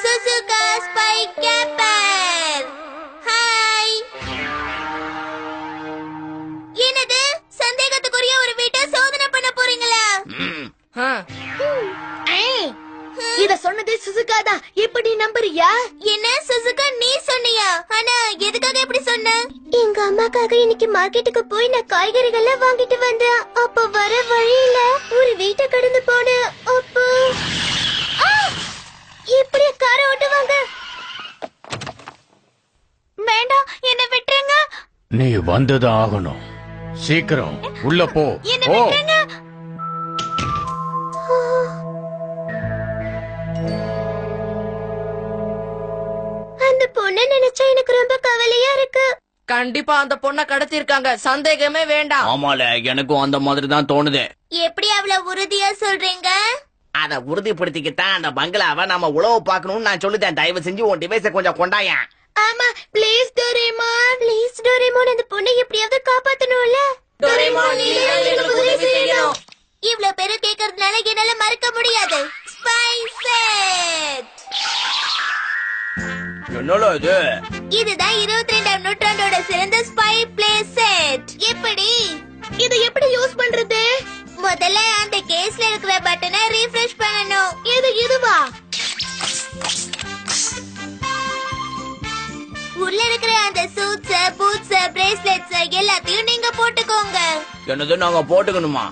Shizuka spy கேப்பர். Hi. என்னது சந்தேகத்துக்குரிய ஒரு வீட்டை சோதனை பண்ண போறீங்களா? இத சொன்னது சுசுகா தான். இப்படி நம்புறியா? என்ன சுசுகா நீ சொன்னியா? ஆனா எதுக்காக இப்படி சொன்ன? எங்க அம்மாக்காக இன்னைக்கு மார்க்கெட்டுக்கு போய் நான் காய்கறிகள் வாங்கிட்டு வந்தேன். அப்ப வர வழியில ஒரு வீட்டை கடந்து போனேன். அப்போ எப்படி காரை ஓட்டுவாங்க? வேண்டாம், என்ன விட்டுருங்க. நீ வந்துதான் ஆகணும். சீக்கிரம் உள்ள போ. என்ன விட்டுருங்க. அந்த பொண்ணை நினைச்சா எனக்கு ரொம்ப கவலையா இருக்கு. கண்டிப்பா அந்த பொண்ணை கடத்திருக்காங்க, சந்தேகமே வேண்டாம். ஆமால, எனக்கும் அந்த மாதிரி தான் தோணுது. எப்படி அவ்வளவு உறுதியா சொல்றீங்க? அத உறுதிப்படுத்திக்கிட்டான் அந்த பங்களாவை நம்ம உழவு பாக்கணும்னு நான் சொல்லுதேன். தயவு செஞ்சு உன் டிவைஸ கொஞ்சம் கொண்டாயன். ஆமா, ப்ளீஸ் டோரேமான். ப்ளீஸ் டோரேமான், அந்த பொண்ணை எப்படியாவது காப்பாத்தணும்ல. டோரேமான், நீ தான் எங்களுக்கு உதவி செய்யணும். இவ்வளவு பேரு கேக்குறதுனால என்னால மறக்க முடியாது. Spy set. என்னடா இது? இதுதான் 22ஆம் நூற்றாண்டோட சிறந்த ஸ்பை பிளே செட். எப்படி இதை எப்படி யூஸ் பண்றது? முதல்ல அந்த கேஸ்ல இருக்கிற பட்டனை ரீஃப்ரெஷ் பண்ணணும். இதுவா? உள்ள இருக்கிற அந்த சூட்ஸ், பூட்ஸ், பிரேஸ்லெட்ஸ் எல்லாத்தையும் நீங்க போட்டுக்கோங்க. என்னது நாங்க போட்டுக்கணுமா?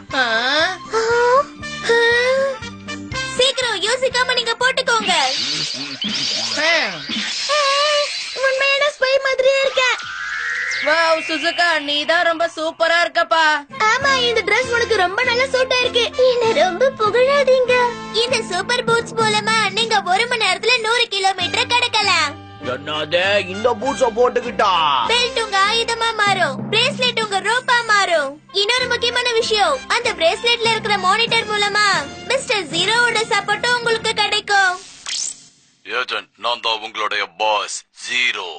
சீக்கிரம் யோசிக்காம நீங்க போட்டுக்கோங்க. உண்மையான ஸ்பை மாதிரியே இருக்க. வாவ் சுசுகா, நீ தான் ரொம்ப சூப்பரா இருக்கப்பா. ஆமா, இந்த Dress உனக்கு ரொம்ப நல்லா சூட்டா இருக்கு. என்ன ரொம்ப புகழாதீங்க. இந்த சூப்பர் பூட்ஸ் மூலமா நீங்க 1 மணி நேரத்துல 100 கிலோமீட்டர் கடக்கலாம். என்னது இந்த பூட்ஸ போட்டுக்கிட்டா? பெல்ட் உங்க ஆயுதமா மாறும், பிரேஸ்லெட் உங்க ரோப்பா மாறும். இன்னொரு முக்கியமான விஷயம், அந்த பிரேஸ்லெட்ல இருக்கிற மானிட்டர் மூலமா மிஸ்டர் ஜீரோவோட சப்போர்ட் உங்களுக்கு கிடைக்கும். ஏஜென்ட், நான் தான் உங்களுடைய பாஸ் ஜீரோ.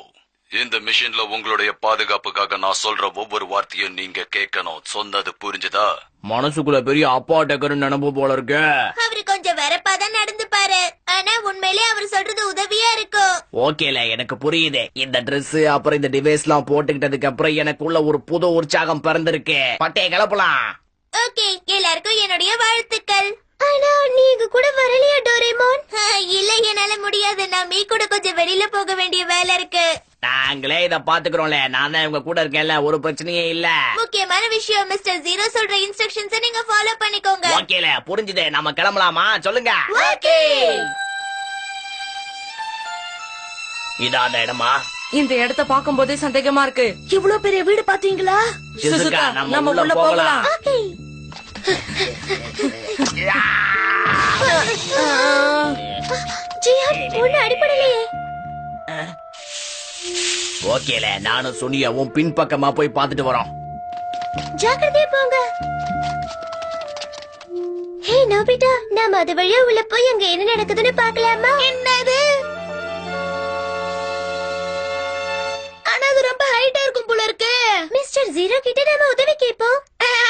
இந்த மிஷின்ல உங்களுடைய பாதுகாப்புக்காக நான் சொல்ற ஒவ்வொரு வார்த்தையும் நீங்க கேட்கணும். சொன்னது புரிஞ்சுதா? மனசுக்குள்ள பெரிய அப்பா டக்கர்னு நினைப்பு போல இருக்கு. அவரு கொஞ்சம் வெறப்பாதான் நடந்துப்பாரு, ஆனா உண்மையிலே அவர் சொல்றது உதவியா இருக்கும். ஓகேல, எனக்கு புரியுது. இந்த Dress அப்புறம் இந்த டிவைஸ் எல்லாம் போட்டுக்கிட்டதுக்கு அப்புறம் எனக்குள்ள ஒரு புது உற்சாகம் பிறந்திருக்கு. பட்டைய கிளப்பலாம். ஓகே, எல்லாருக்கும் என்னுடைய வாழ்த்துக்கள். ஆனா நீங்க கூட வரலையா டோரேமான்? இல்ல, என்னால முடியாது. நான் மீ கூட கொஞ்சம் வெளியில போக வேண்டிய வேலை இருக்கு. நாங்களே இத பாத்துக்கிறோம்ல. நான் தான் இவங்க கூட இருக்கேன்ல, ஒரு பிரச்சனையே இல்ல. முக்கியமான விஷயம், மிஸ்டர் ஜீரோ சொல்ற இன்ஸ்ட்ரக்ஷன்ஸ் நீங்க ஃபாலோ பண்ணிக்கோங்க. ஓகேல, புரிஞ்சுது. நம்ம கிளம்பலாமா? சொல்லுங்க. ஓகே. இதான் அந்த இடமா? இந்த இடத்த பாக்கும் போதே சந்தேகமா இருக்கு. இவ்வளவு பெரிய வீடு பாத்தீங்களா? சுசுகா, நம்ம உள்ள போகலாம். ஓகே. ஜியா, ஒண்ணு அடிப்படலையே. ஓகேல, நானும் சுனியாவும் பின்பக்கமா போய் பாத்துட்டு வரோம். ஜாக்கிரதையா போங்க. ஹே நோபிட்டா, நாம அது வழியா உள்ள போய் அங்க என்ன நடக்குதுன்னு பாக்கலாமா? என்னது? ஆனா அது ரொம்ப ஹைட்டா இருக்கும் போல இருக்கு. மிஸ்டர் ஜீரோ கிட்ட நாம உதவி கேட்போம்.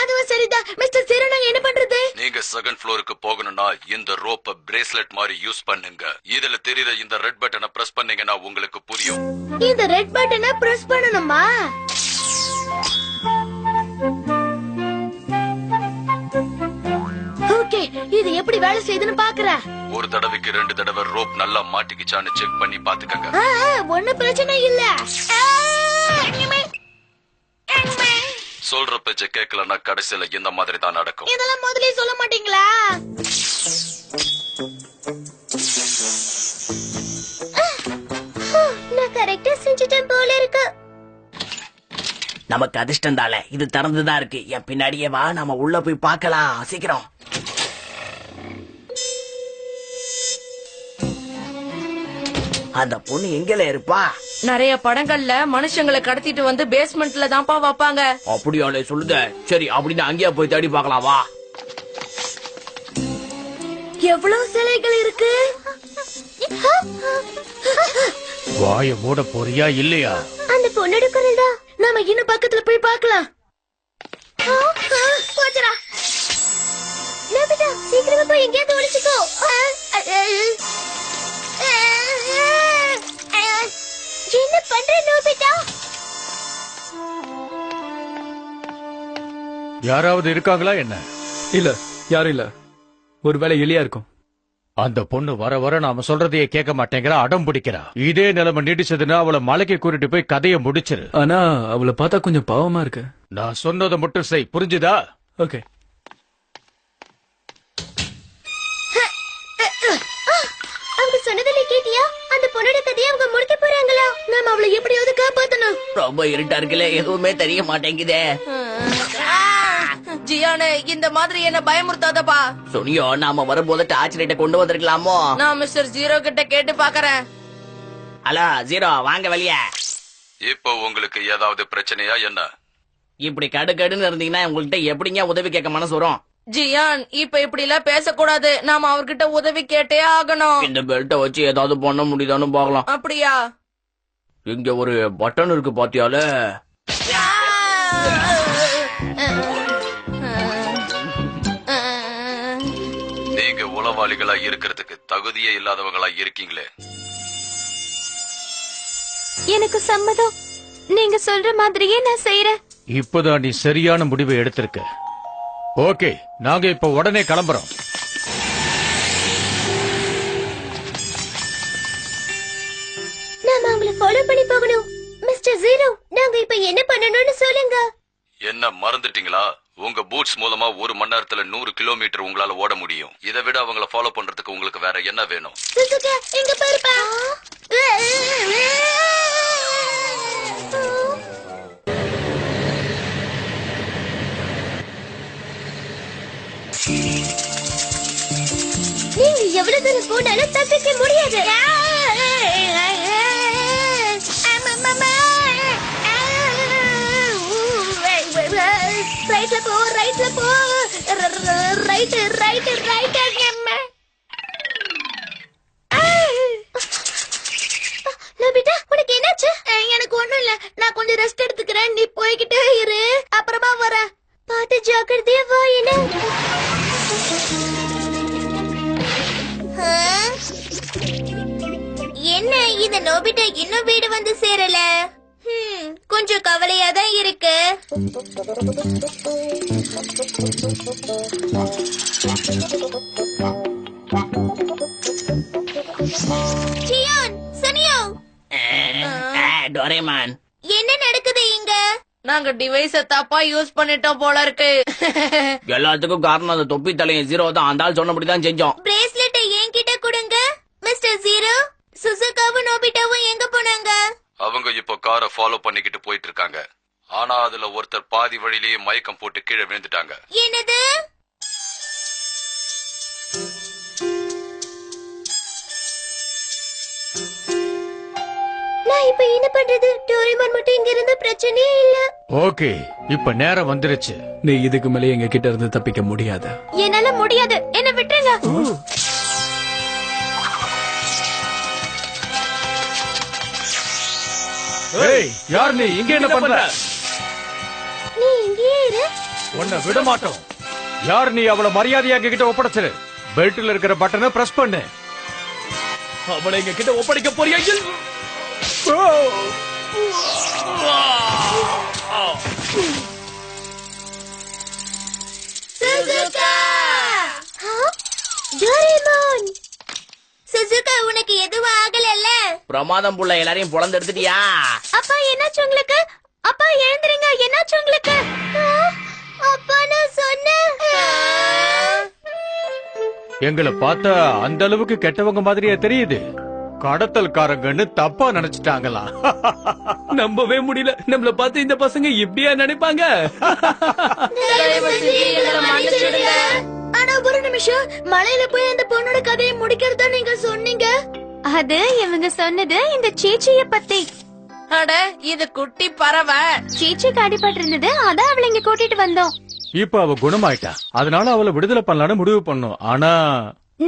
அதுவும் சரிதான். மிஸ்டர் ஜீரோ, நாங்க என்ன பண்றது? நீங்க செகண்ட் ஃப்ளோருக்கு போகணும்னா இந்த ரோப்ப பிரேஸ்லெட் மாதிரி யூஸ் பண்ணுங்க. இதுல தெரியுற இந்த ரெட் பட்டனை பிரஸ் பண்ணீங்கன்னா உங்களுக்கு புரியும். இந்த ரெட் பட்டனை பிரஸ் பண்ணணுமா? ஓகே, இது எப்படி வேலை செய்யுதுன்னு பாக்குறேன். ஒரு தடவைக்கு 2 தடவை ரோப் நல்லா மாட்டிக்கிச்சான்னு செக் பண்ணி பாத்துக்கங்க. ஒன்னும் பிரச்சனை இல்ல. சொல்ற பேச்ச கேட்கலன்னா கடைசியில இந்த மாதிரி தான் நடக்கும். இதெல்லாம் முதல்ல சொல்ல மாட்டீங்களா? நான் கரெக்டா செஞ்சுட்டேன் போல இருக்கு. நமக்கு அதிர்ஷ்டம் தால, இது திறந்துதான் இருக்கு. என் பின்னாடியே வா, நம்ம உள்ள போய் பார்க்கலாம். சீக்கிரம். அந்த பொண்ணு எங்கல இருப்பா? நிறைய படங்கள்ல மனுஷங்களை கடத்திட்டு வந்து பேஸ்மெண்ட்ல தான்ப்பா வைப்பாங்க. அப்படியாலே சொல்லுத. சரி, அப்படின்னு அங்கேயே போய் தேடி பார்க்கலாம். வா. எவ்வளவு சிலைகள் இருக்கு. வாய மூட போறியா இல்லையா? அந்த பொண்ணோட குரல் தான். நாம இன்னும் பக்கத்துல போய் பார்க்கலாம். போச்சரா. நோபிட்டா, சீக்கிரமா போய் எங்கேயாவது ஒளிச்சுக்கோ. யாராவது இருக்காங்களா என்ன? இல்ல, யாரும் இல்ல. ஒருவேளை எலியா இருக்கும். அந்த பொண்ணு வர வர நாம சொல்றதையே கேட்க மாட்டேங்கிறா, அடம் பிடிக்கிறா. இதே நிலைமை நீடிச்சதுன்னா அவளை மலைக்கு கூட்டிட்டு போய் கதையை முடிச்சிரு. ஆனா அவளை பார்த்தா கொஞ்சம் பாவமா இருக்கு. நான் சொன்னதை மட்டும் செய், புரிஞ்சுதா? ஓகே. அவங்க சொன்னதில்ல கேட்டியா? அந்த பொண்ணோட கதையை அவங்க முடிக்க போறாங்களா? நாம அவளை எப்படியாவது காப்பாத்தணும். ரொம்ப இருட்டா இருக்குல்ல, எதுவுமே தெரிய மாட்டேங்குதே. ஜியானு, இந்த மாதிரி என்ன பயமுறுத்தாதப்பா. சுனியோ, நாம வரும்போது டார்ச் லைட்டை கொண்டு வந்திருக்கலாமோ? நான் மிஸ்டர் ஜீரோ கிட்ட கேட்டு பாக்குறேன். ஹலோ ஜீரோ, வாங்க வெளியே. இப்போ உங்களுக்கு ஏதாவது பிரச்சனையா என்ன? இப்படி கடுன்னு இருந்தீங்கன்னா உங்கள்கிட்ட எப்படிங்க உதவி கேட்க மனசு வரும்? ஜியான், இப்ப இப்படி எல்லாம் பேசக்கூடாது. நாம அவர்கிட்ட உதவி கேட்டே ஆகணும். இந்த பெல்ட்டை வச்சு ஏதாவது பண்ண முடியுதான்னு பாக்கலாம். அப்படியா? இங்க ஒரு பட்டன் இருக்கு பாத்தியால. நீங்க உளவாளிகளா இருக்கிறதுக்கு தகுதியே இல்லாதவங்களா இருக்கீங்களே. எனக்கு சம்மதம். நீங்க சொல்ற மாதிரியே நான் செய்யறேன். இப்பதான் நீ சரியான முடிவை எடுத்திருக்க. ஓகே, நாங்க இப்ப உடனே கிளம்புறோம். நாம அவங்கள ஃபாலோ பண்ணி போகணும். மிஸ்டர் ஜீரோ, நாங்க இப்ப என்ன பண்ணணும்னு சொல்லுங்க. என்ன மறந்துட்டீங்களா? உங்க பூட்ஸ் மூலமா 1 மணி நேரத்துல 100 கிலோமீட்டர் உங்களால ஓட முடியும். இதை விட அவங்கள ஃபாலோ பண்றதுக்கு உங்களுக்கு வேற என்ன வேணும்? சுசுகா, இங்க பாருப்பா. நீங்க எவ்வளவு தூரம் போனாலும் தப்பிக்க முடியாது. ரைட்ல போ, ரைட்ல போ, ரைட் ரைட் ரைட். நோபிட்டா, உனக்கு என்னாச்சு? எனக்கு ஒண்ணும் இல்ல, நான் கொஞ்சம் ரெஸ்ட் எடுத்துக்கிறேன். நீ போய்கிட்டே இரு, அப்புறமா வர. பார்த்து ஜாக்கிரதையா வா. என்ன இந்த நோபிட்டா இன்னும் வீடு வந்து சேரல? கொஞ்சம் கவலையா தான் இருக்கு. ஜியான், சனியோ, டோரேமான், என்ன நடக்குது இங்க? நாங்க டிவைஸ தப்பா யூஸ் பண்ணிட்டோம் போல இருக்கு. எல்லாத்துக்கும் காரணம் அந்த தொப்பி தலையன் ஜீரோ தான். அந்த ஆள் சொன்னபடிதான் செஞ்சோம். பிரேஸ்லெட்டை என்கிட்ட கொடுங்க. மிஸ்டர் ஜீரோ, சுசுகாவும் நோபிட்டாவும் எங்க போனாங்க? அவங்க இப்போ காரை ஃபாலோ பண்ணிக்கிட்டு போயிட்டு இருக்காங்க. ஆனா அதுல ஒருத்தர் பாதி வழியிலேயே மயக்கம் போட்டு கீழே விழுந்துட்டாங்க. என்னது? நான் இப்ப என்ன பண்றது? டோரிமான் மட்டும் இங்க இருந்த பிரச்சனையே இல்ல. ஓகே, இப்ப நேரம் வந்துருச்சு. நீ இதுக்கு மேலே எங்க கிட்ட இருந்து தப்பிக்க முடியாது. என்னால முடியாது, என்ன விட்டுருங்க. ஏய், யார் நீ? இங்க என்ன பண்ற? நீ இங்கேயே இரு. உன்னை விட மாட்டோம். யார் நீ? அவளை மரியாதையா எங்க கிட்ட ஒப்படைச்சிரு. பெல்ட்ல இருக்கிற பட்டனை பிரஸ் பண்ணு. அவளை எங்க கிட்ட ஒப்படைக்க போறியா? சுசுகா! டோரிமான், சுசுகா, உனக்கு எதுவும் ஆகலல்ல? பிரமாதம் புள்ள, எல்லாரையும் பொழந்து எடுத்துட்டியா? அப்பா, என்னாச்சு உங்களுக்கு? அப்பா, எழுந்திருங்க. என்னாச்சு உங்களுக்கு? அப்பா நான் சொன்னேன். எங்களை பார்த்தா அந்த அளவுக்கு கெட்டவங்க மாதிரியே தெரியுது. கடத்தல்காரங்கன்னு தப்பா நினைச்சிட்டாங்களா? நம்பவே முடியல. நம்மள பார்த்து இந்த பசங்க இப்படியா நினைப்பாங்க? ஆனா ஒரு நிமிஷம், மலையில போய் அந்த பொண்ணோட கதையை முடிக்கிறதா நீங்க சொன்னீங்க. அது இவங்க சொன்னது இந்த சீச்சிய பத்தி. அட, இது குட்டி பறவை. சீச்சிக்கு அடிபட்டு இருந்தது, அதான் அவளை இங்க கூட்டிட்டு வந்தோம். இப்ப அவ குணமாயிட்டா, அதனால அவளை விடுதலை பண்ணலான்னு முடிவு பண்ணோம். ஆனா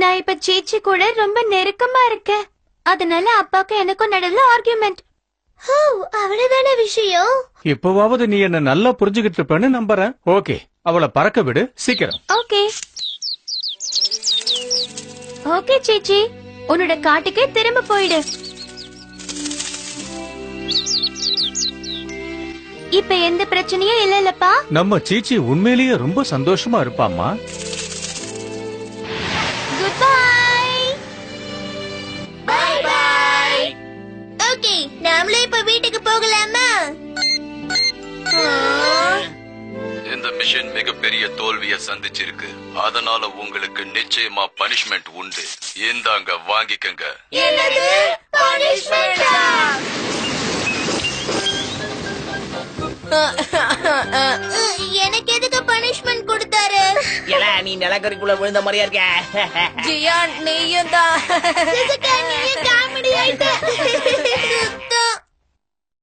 நான் இப்ப சீச்சி கூட ரொம்ப நெருக்கமா இருக்கேன். அதனால அப்பாக்கு எனக்கும் நடுவுல ஆர்கியூமெண்ட். ஓ, அவ்வளவுதான விஷயம். இப்பவாவது நீ என்ன நல்லா புரிஞ்சுகிட்டு இருப்பேன்னு நம்புறேன். ஓகே, அவளை பறக்க விடு சீக்கிரம். ஓகே ஓகே சீச்சி, உன்னோட காட்டுக்கு திரும்ப போயிடு. இப்ப எந்த பிரச்சனையும் இல்லல்லப்பா. நம்ம சீச்சி உண்மையிலேயே ரொம்ப சந்தோஷமா இருப்பாம்மா. Good bye. Bye bye. Okay, நாமளே இப்ப வீட்டுக்கு போகலாமா? இந்த மிஷன் மிகப்பெரிய தோல்வியை சந்திச்சிருக்கு. அதனால உங்களுக்கு நிச்சயமா பனிஷ்மெண்ட் உண்டு. இந்தாங்க, வாங்கிக்கங்க. என்னது பனிஷ்மென்ட்டா? எனக்கு எதுக்கு பனிஷ்மென்ட் கொடுத்தாரு? ஏல நீ நிலக்கரிக்குள்ள விழுந்த மாதிரியா இருக்க. ஜியான் நீயும் தான். காமெடி ஆயிட்ட